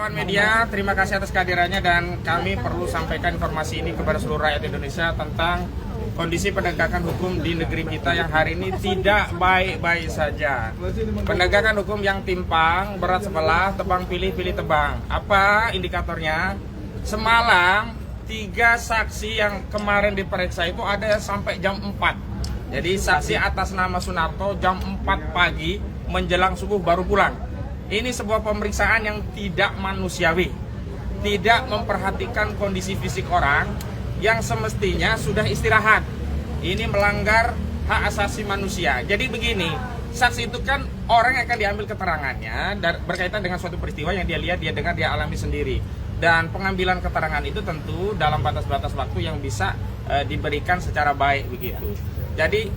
kawan media, terima kasih atas kehadirannya dan kami perlu sampaikan informasi ini kepada seluruh rakyat Indonesia tentang kondisi penegakan hukum di negeri kita yang hari ini tidak baik-baik saja. Penegakan hukum yang timpang, berat sebelah, tebang pilih, pilih tebang. Apa indikatornya? Semalam 3 saksi yang kemarin diperiksa itu ada sampai jam 4. Jadi saksi atas nama Sunarto jam 4 pagi menjelang subuh baru pulang. Ini sebuah pemeriksaan yang tidak manusiawi, tidak memperhatikan kondisi fisik orang yang semestinya sudah istirahat. Ini melanggar hak asasi manusia. Jadi begini, saksi itu kan orang yang akan diambil keterangannya berkaitan dengan suatu peristiwa yang dia lihat, dia dengar, dia alami sendiri. Dan pengambilan keterangan itu tentu dalam batas-batas waktu yang bisa diberikan secara baik begitu. Jadi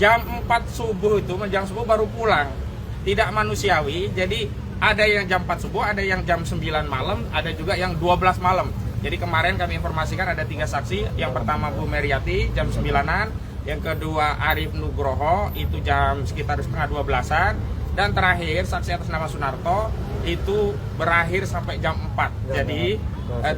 jam 4 subuh itu menjelang subuh baru pulang. Tidak manusiawi. Jadi ada yang jam 4 subuh, ada yang jam 9 malam, ada juga yang 12 malam. Jadi kemarin kami informasikan ada 3 saksi. Yang pertama Bu Meriati jam 9-an, yang kedua Arif Nugroho itu jam sekitar setengah 12-an, dan terakhir saksi atas nama Sunarto itu berakhir sampai jam 4. Jadi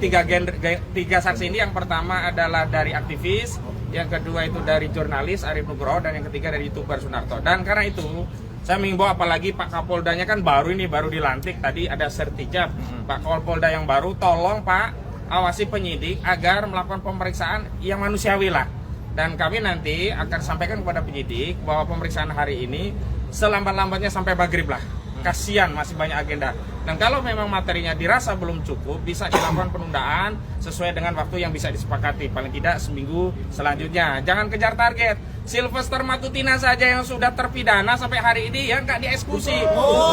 3 saksi ini, yang pertama adalah dari aktivis, yang kedua itu dari jurnalis Arif Nugroho, dan yang ketiga dari YouTuber Sunarto. Dan karena itu saya mengimbau, apalagi Pak Kapoldanya kan baru dilantik, tadi ada sertijab. Pak Kapolda yang baru, tolong Pak awasi penyidik agar melakukan pemeriksaan yang manusiawi lah. Dan kami nanti akan sampaikan kepada penyidik bahwa pemeriksaan hari ini selambat-lambatnya sampai maghrib lah. Kasihan masih banyak agenda. Dan kalau memang materinya dirasa belum cukup, bisa dilakukan penundaan sesuai dengan waktu yang bisa disepakati, paling tidak seminggu selanjutnya. Jangan kejar target. Sylvester Matutina saja yang sudah terpidana sampai hari ini ya nggak dieksekusi.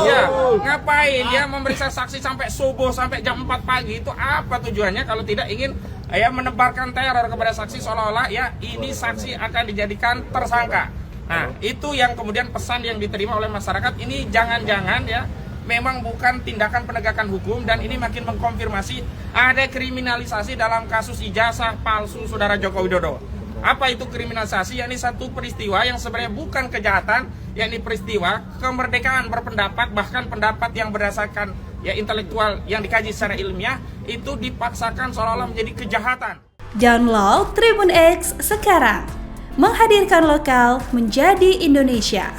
Ya, ngapain dia memeriksa saksi sampai subuh, sampai jam 4 pagi? Itu apa tujuannya kalau tidak ingin menebarkan teror kepada saksi, seolah-olah ya ini saksi akan dijadikan tersangka. Nah, itu yang kemudian pesan yang diterima oleh masyarakat. Ini jangan-jangan ya memang bukan tindakan penegakan hukum, dan ini makin mengkonfirmasi ada kriminalisasi dalam kasus ijazah palsu Saudara Joko Widodo. Apa itu kriminalisasi? Yakni satu peristiwa yang sebenarnya bukan kejahatan, yakni peristiwa kemerdekaan berpendapat, bahkan pendapat yang berdasarkan intelektual yang dikaji secara ilmiah itu dipaksakan seolah-olah menjadi kejahatan. Download Tribun X sekarang, menghadirkan lokal menjadi Indonesia.